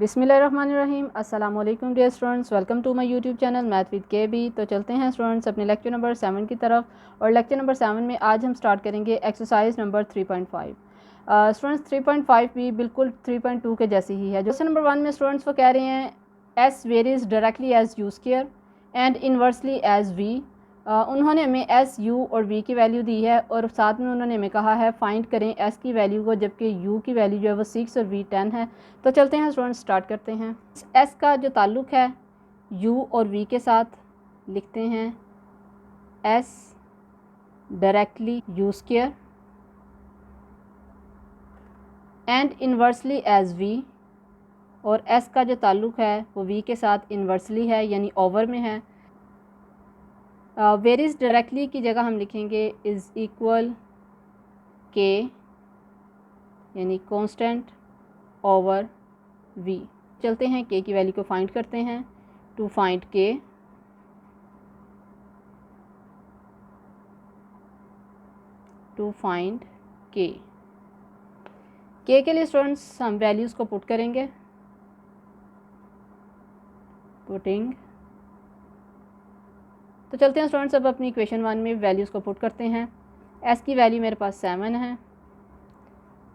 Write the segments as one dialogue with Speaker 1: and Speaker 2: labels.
Speaker 1: बिस्मिल्लाहिर्रहमानिर्रहीम। अस्सलाम वालेकुम dear students, welcome to my YouTube channel math with K B. तो चलते हैं स्टूडेंट्स अपने लेक्चर नंबर 7 की तरफ। और लेक्चर नंबर 7 में आज हम स्टार्ट करेंगे एक्सरसाइज नंबर 3.5। स्टूडेंट्स 3.5 भी बिल्कुल 3.2 के जैसी ही है। क्वेश्चन नंबर 1 में स्टूडेंट्स वो कह रहे हैं S varies directly as U square and inversely as V. उन्होंने हमें एस यू और वी की वैल्यू दी है और साथ में उन्होंने हमें कहा है फाइंड करें एस की वैल्यू को, जबकि यू की वैल्यू जो है वो 6 और वी 10 है। तो चलते हैं स्टूडेंट्स स्टार्ट करते हैं। एस का जो ताल्लुक़ है यू और वी के साथ लिखते हैं S directly U square and inversely as V, और एस का जो ताल्लुक़ है वो वी के साथ इन्वर्सली है यानी ओवर में है। वेरीज डायरेक्टली की जगह हम लिखेंगे इज़ इक्वल के यानी कांस्टेंट ओवर वी। चलते हैं के की वैल्यू को फाइंड करते हैं। टू फाइंड के, के लिए स्टूडेंट्स हम वैल्यूज़ को पुट करेंगे। पुटिंग, तो चलते हैं स्टूडेंट्स अब अपनी इक्वेशन 1 में वैल्यूज़ को पुट करते हैं। एस की वैल्यू मेरे पास 7 है,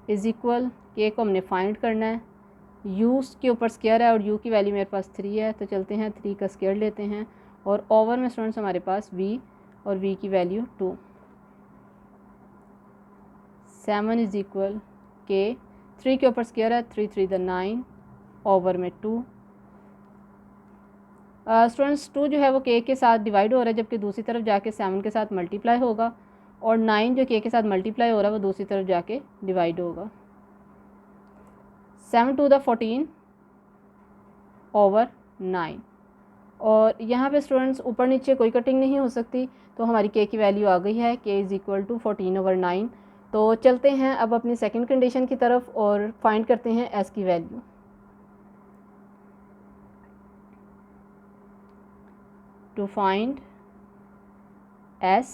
Speaker 1: इज़ इक्वल के को हमने फाइंड करना है। यू के ऊपर स्क्वायर है और यू की वैल्यू मेरे पास 3 है, तो चलते हैं 3 का स्क्वायर लेते हैं। और ओवर में स्टूडेंट्स हमारे पास वी और वी की वैल्यू 2। 7 इज़ इक्वल के, 3 के ऊपर स्क्वायर है, 3 3 द 9 ओवर में 2। स्टूडेंट्स 2 जो है वो के साथ डिवाइड हो रहा है, जबकि दूसरी तरफ जाके 7 के साथ मल्टीप्लाई होगा, और 9 जो के साथ मल्टीप्लाई हो रहा है वो दूसरी तरफ जाके डिवाइड होगा। 7 टू द 14 ओवर 9। और यहाँ पे स्टूडेंट्स ऊपर नीचे कोई कटिंग नहीं हो सकती, तो हमारी के की वैल्यू आ गई है, के इज़ इक्वल टू 14 ओवर 9। तो चलते हैं अब अपनी सेकंड कंडीशन की तरफ और फाइंड करते हैं एस की value. To find S,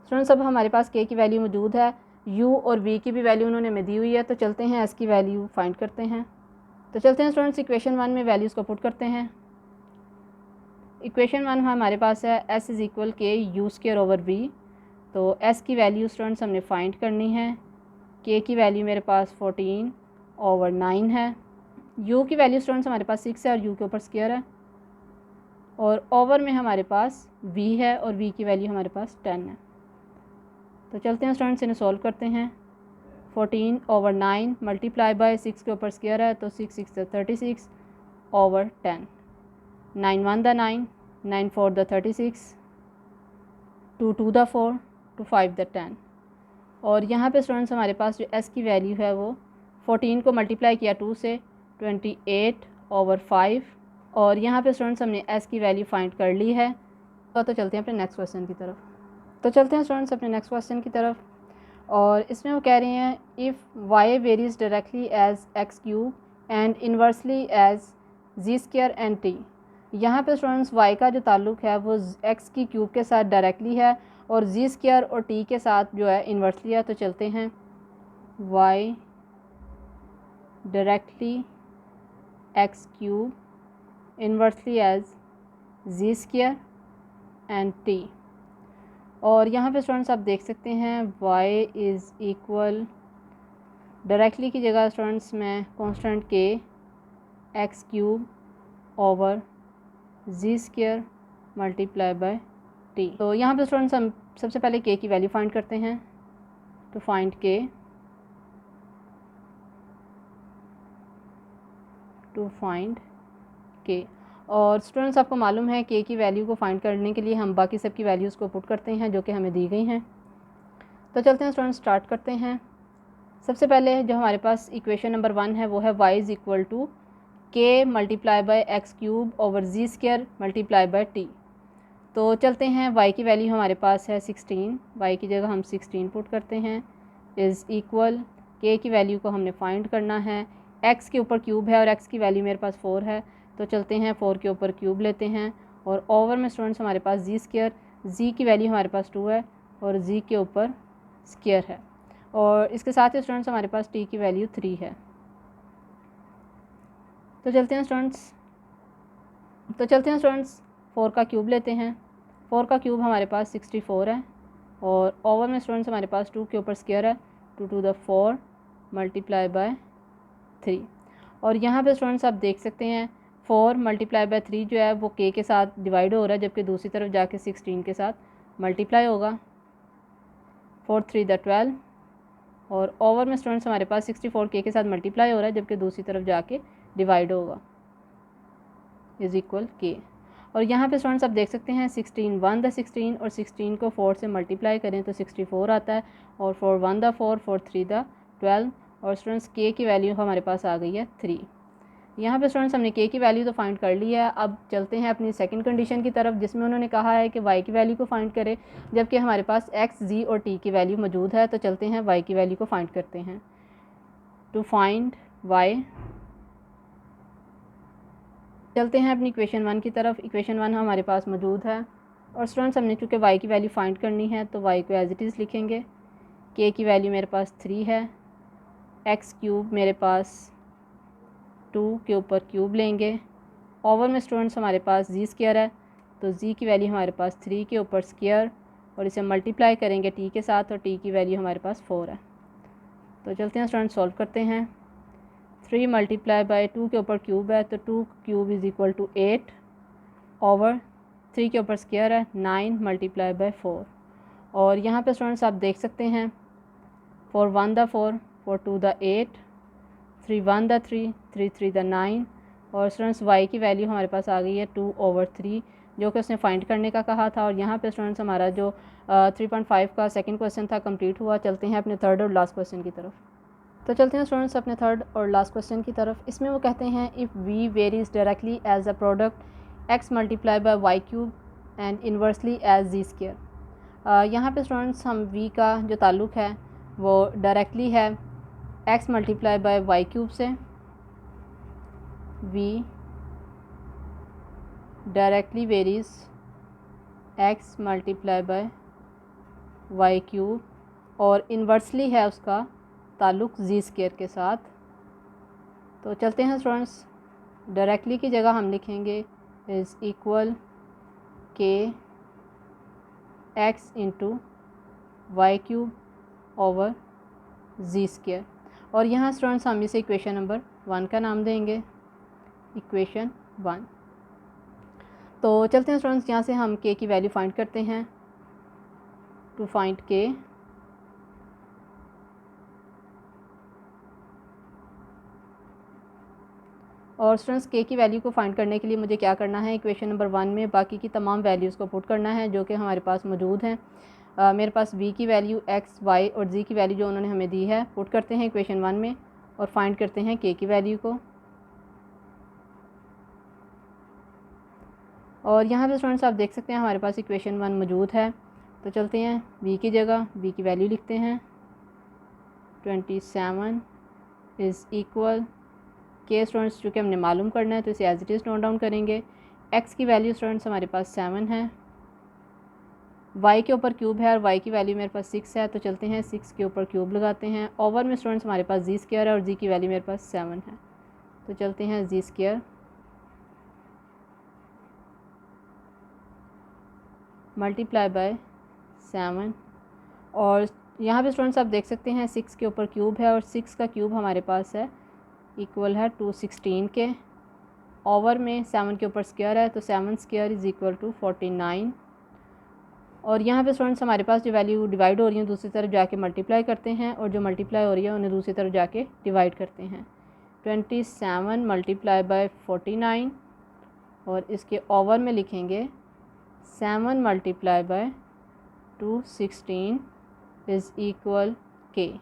Speaker 1: students अब हमारे पास के की वैल्यू मौजूद है, यू और वी की भी वैल्यू उन्होंने हमें दी हुई है, तो चलते हैं एस की वैल्यू फाइंड करते हैं। तो चलते हैं स्टूडेंट्स इक्वेशन 1 में वैल्यूज़ को पुट करते हैं। इक्वेशन 1 हमारे पास है एस इज़ इक्वल के यू स्क्वायर ओवर वी। तो एस की वैल्यू स्टूडेंट्स हमने फाइंड करनी है। के की वैल्यू मेरे पास 14 ओवर 9 है। यू की वैल्यू स्टूडेंट्स हमारे पास 6 है और यू के ऊपर स्क्वायर है, और ओवर में हमारे पास वी है और वी की वैल्यू हमारे पास 10 है। तो चलते हैं स्टूडेंट्स इन्हें सॉल्व करते हैं। 14 ओवर 9 मल्टीप्लाई बाय 6 के ऊपर स्क्वायर है, तो 6 6 36 over 10। 9 1 the 9, 9 4 the 36, 2 2 the 4, 2 5 the 10। और यहाँ पे स्टूडेंट्स हमारे पास जो एस की वैल्यू है वो 14 को मल्टीप्लाई किया 2 से 28 ओवर 5। और यहाँ पे स्टूडेंट्स हमने एस की वैल्यू फाइंड कर ली है। तो चलते हैं अपने नेक्स्ट क्वेश्चन की तरफ। तो चलते हैं स्टूडेंट्स अपने नेक्स्ट क्वेश्चन की तरफ, और इसमें वो कह रहे हैं if Y varies directly as X cube and inversely as Z square and T. यहाँ पे स्टूडेंट्स वाई का जो ताल्लुक़ है वो एक्स की क्यूब के साथ डायरेक्टली है और जी स्क्वायर और टी के साथ जो है इन्वर्सली है। तो चलते हैं Y directly X cube inversely as Z square and T. और यहाँ पे स्टूडेंट्स आप देख सकते हैं y इज़ इक्वल, डायरेक्टली की जगह स्टूडेंट्स मैं कांस्टेंट के X cube over ji square multiply by T. तो यहाँ पे स्टूडेंट्स हम सबसे पहले के की वैल्यू फाइंड करते हैं। टू फाइंड के, टू फाइंड के। और स्टूडेंट्स आपको मालूम है के की वैल्यू को फाइंड करने के लिए हम बाकी सब की वैल्यूज़ को पुट करते हैं जो कि हमें दी गई हैं। तो चलते हैं स्टूडेंट्स स्टार्ट करते हैं। सबसे पहले जो हमारे पास इक्वेशन नंबर 1 है वो है y is equal to K multiply by X cube over ji square multiply by T. तो चलते हैं y की वैल्यू हमारे पास है 16, y की जगह हम 16 पुट करते हैं, इज़ इक्वल के की वैल्यू को हमने फाइंड करना है। x के ऊपर क्यूब है और x की वैल्यू मेरे पास 4 है, तो चलते हैं 4 के ऊपर क्यूब लेते हैं, और ओवर में स्टूडेंट्स हमारे पास जी स्क्वायर, जी की वैल्यू हमारे पास 2 है और जी के ऊपर स्क्वायर है, और इसके साथ ही स्टूडेंट्स हमारे पास टी की वैल्यू 3 है। तो चलते हैं स्टूडेंट्स 4 का क्यूब लेते हैं। 4 का क्यूब हमारे पास 64 है और ओवर में स्टूडेंट्स हमारे पास 2 के ऊपर स्क्वायर है, 2 to the 4 मल्टीप्लाई बाय 3। और यहाँ पे स्टूडेंट्स आप देख सकते हैं 4 मल्टीप्लाई बाय 3 जो है वो के साथ डिवाइड हो रहा है, जबकि दूसरी तरफ जाके 16 के साथ मल्टीप्लाई होगा। 4 3 द 12 और ओवर में स्टूडेंट्स हमारे पास 64 के साथ मल्टीप्लाई हो रहा है, जबकि दूसरी तरफ जाके डिवाइड होगा, इज़ इक्वल के। और यहाँ पे स्टूडेंट्स आप देख सकते हैं 16 1 द 16 और 16 को 4 से मल्टीप्लाई करें तो 64 आता है, और 4 1 द 4 4 3 द 12। और स्टूडेंट्स के की वैल्यू हमारे पास आ गई है 3। यहाँ पे स्टूडेंट्स हमने के की वैल्यू तो फाइंड कर ली है। अब चलते हैं अपनी सेकंड कंडीशन की तरफ, जिसमें उन्होंने कहा है कि वाई की वैल्यू को फाइंड करें, जबकि हमारे पास एक्स, जी और टी की वैल्यू मौजूद है। तो चलते हैं वाई की वैल्यू को फाइंड करते हैं। टू फाइंड वाई, चलते हैं अपनी इक्वेशन 1 की तरफ। इक्वेशन 1 हमारे पास मौजूद है और स्टूडेंट्स हमने चूँकि वाई की वैल्यू फाइंड करनी है तो वाई को एज इट इज़ लिखेंगे। के की वैल्यू मेरे पास 3 है, एक्स क्यूब मेरे पास 2 के ऊपर क्यूब लेंगे। ओवर में स्टूडेंट्स हमारे पास जी स्क्वायर है, तो जी की वैल्यू हमारे पास 3 के ऊपर स्क्वायर और इसे मल्टीप्लाई करेंगे टी के साथ, और टी की वैल्यू हमारे पास 4 है। तो चलते हैं स्टूडेंट्स सॉल्व करते हैं। 3 मल्टीप्लाई बाय 2 के ऊपर क्यूब है, तो 2 cube is equal to 8 over 3 के ऊपर स्क्वायर है 9 मल्टीप्लाई बाय 4। और यहाँ पे स्टूडेंट्स आप देख सकते हैं 4 1 द 4 4 2 द 8 3 1 द 3 3 3 द 9। और स्टूडेंट्स वाई की वैल्यू हमारे पास आ गई है 2/3, जो कि उसने फाइंड करने का कहा था। और यहाँ पे स्टूडेंट्स हमारा जो 3.5 का सेकंड क्वेश्चन था कंप्लीट हुआ। चलते हैं अपने थर्ड और लास्ट क्वेश्चन की तरफ। तो चलते हैं स्टूडेंट्स अपने थर्ड और लास्ट क्वेश्चन की तरफ। इसमें वो कहते हैं if V varies directly as a product X multiply by Y cube and inversely as Z square. यहाँ पे स्टूडेंट्स हम वी का जो ताल्लुक़ है वो डायरेक्टली है X multiply by Y cube से। V directly varies X multiply by Y cube, और इन्वर्सली है उसका ताल्लुक़ जी स्क्वायर के साथ। तो चलते हैं स्टूडेंट्स, डायरेक्टली की जगह हम लिखेंगे is equal K X into Y cube over ji square. और यहाँ स्टूडेंट्स हम इसे इक्वेशन नंबर 1 का नाम देंगे, इक्वेशन 1। तो चलते हैं स्टूडेंट्स, यहाँ से हम के की वैल्यू फाइंड करते हैं। टू फाइंड के, और स्टूडेंट्स के की वैल्यू को फाइंड करने के लिए मुझे क्या करना है, इक्वेशन नंबर 1 में बाकी की तमाम वैल्यूज़ को पुट करना है जो कि हमारे पास मौजूद हैं। मेरे पास v की वैल्यू x, y और z की वैल्यू जो उन्होंने हमें दी है पुट करते हैं इक्वेशन 1 में और फाइंड करते हैं k की वैल्यू को। और यहाँ पे स्टूडेंट्स आप देख सकते हैं हमारे पास इक्वेशन 1 मौजूद है। तो चलते हैं v की जगह v की वैल्यू लिखते हैं। 27 इज़ इक्वल के, स्टूडेंट्स चूँकि हमने मालूम करना है तो इसे as it is note down करेंगे। x की वैल्यू स्टूडेंट्स हमारे पास 7 है, y के ऊपर क्यूब है और y की वैल्यू मेरे पास 6 है। तो चलते हैं 6 के ऊपर क्यूब लगाते हैं। ओवर में स्टूडेंट्स हमारे पास जी स्क्वायर है और जी की वैल्यू मेरे पास 7 है। तो चलते हैं जी स्क्वायर मल्टीप्लाई बाय 7। और यहाँ पे स्टूडेंट्स आप देख सकते हैं 6 के ऊपर क्यूब है और 6 का क्यूब हमारे पास है इक्वल है 216 के। ओवर में 7 के ऊपर स्क्वायर है तो 7 स्क्वायर इज़ इक्वल टू 49। और यहाँ पे स्टूडेंट्स हमारे पास जो वैल्यू डिवाइड हो रही है दूसरी तरफ जाके मल्टीप्लाई करते हैं, और जो मल्टीप्लाई हो रही है उन्हें दूसरी तरफ जाके डिवाइड करते हैं। 27 मल्टीप्लाई बाय 49 और इसके ओवर में लिखेंगे 7 मल्टीप्लाई बाय 216 इज़ इक्वल के।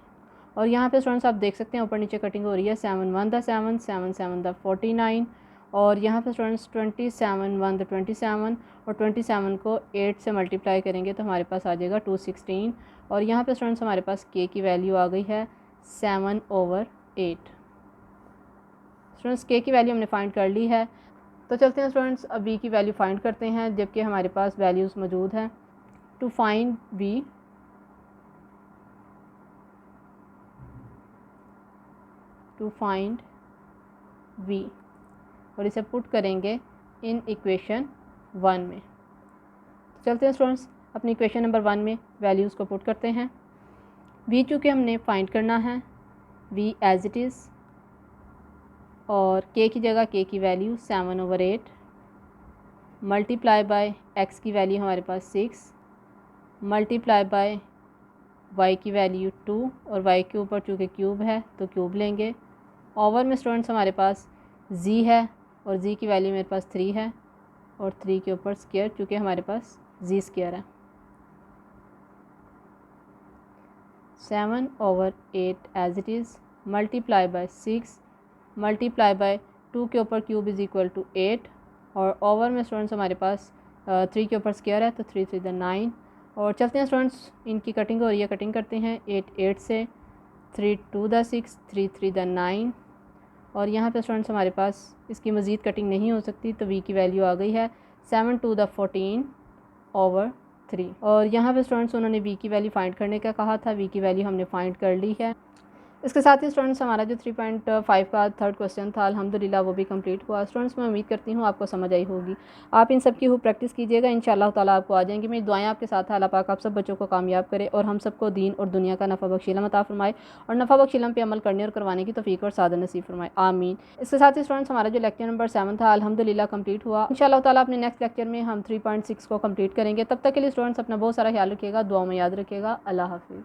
Speaker 1: और यहाँ पे स्टूडेंट्स आप देख सकते हैं ऊपर नीचे कटिंग हो रही है। 7 1 द 7 7 7 द 49। और यहाँ पे स्टूडेंट्स 27 1 द 27 और 27 को 8 से मल्टीप्लाई करेंगे तो हमारे पास आ जाएगा 216। और यहाँ पे स्टूडेंट्स हमारे पास के की वैल्यू आ गई है 7/8। स्टूडेंट्स के की वैल्यू हमने फाइंड कर ली है। तो चलते हैं स्टूडेंट्स अब वी की वैल्यू फाइंड करते हैं, जबकि हमारे पास वैल्यूज़ मौजूद हैं। To find V, to find V और इसे पुट करेंगे इन इक्वेशन 1 में। चलते हैं स्टूडेंट्स, अपनी इक्वेशन नंबर 1 में वैल्यूज़ को पुट करते हैं। v चूँकि हमने फाइंड करना है, v एज इट इज़, और k की जगह k की वैल्यू 7/8 मल्टीप्लाई बाय x की वैल्यू हमारे पास 6 मल्टीप्लाई बाय y की वैल्यू 2 और y के ऊपर चूँकि क्यूब है तो क्यूब लेंगे। ओवर में स्टूडेंट्स हमारे पास z है और z की वैल्यू मेरे पास 3 है और 3 के ऊपर स्क्वायर चूँकि हमारे पास z स्क्वायर है। 7/8 as it is multiply by 6 multiply by 2 के ऊपर क्यूब इज़ इक्वल टू 8 और ओवर में स्टूडेंट्स हमारे पास 3 के ऊपर स्क्वायर है तो 3 3 द 9। और चलते हैं स्टूडेंट्स, इनकी कटिंग हो रही है, कटिंग करते हैं। 8 8 से, 3 2 द 6, 3 3 द 9 और यहाँ पे स्टूडेंट्स हमारे पास इसकी मज़ीद कटिंग नहीं हो सकती तो v की वैल्यू आ गई है 7 2 द 14/3। और यहाँ पे स्टूडेंट्स उन्होंने v की वैल्यू फाइंड करने का कहा था, v की वैल्यू हमने फाइंड कर ली है। इसके साथ ही स्टूडेंट्स हमारा जो 3.5 का थर्ड क्वेश्चन था अल्हम्दुलिल्लाह वो भी कंप्लीट हुआ। स्टूडेंट्स मैं उम्मीद करती हूँ आपको समझ आई होगी। आप इन सब की खूब प्रैक्टिस कीजिएगा, इंशाअल्लाह ताला आपको आ जाएंगी। मेरी दुआएं आपके साथ है, अल्लाह पाक आप सब बच्चों को कामयाब करे और हम सबको दीन और दुनिया का नफ़ा बख्श इल्म अता फरमाए और नफ़ा बख्श इल्म पे अमल करने और करवाने की तौफीक और सादत नसीब फरमाए, आमीन। इसके साथ ही स्टूडेंट्स हमारा जो लेक्चर नंबर 7 था अल्हम्दुलिल्लाह कंप्लीट हुआ। इंशाअल्लाह ताला अपने नेक्स्ट लेक्चर में हम 3.6 को कंप्लीट करेंगे। तब तक के लिए स्टूडेंट्स अपना बहुत सारा ख्याल रखिएगा, दुआओं में याद रखिएगा। अल्लाह हाफिज़।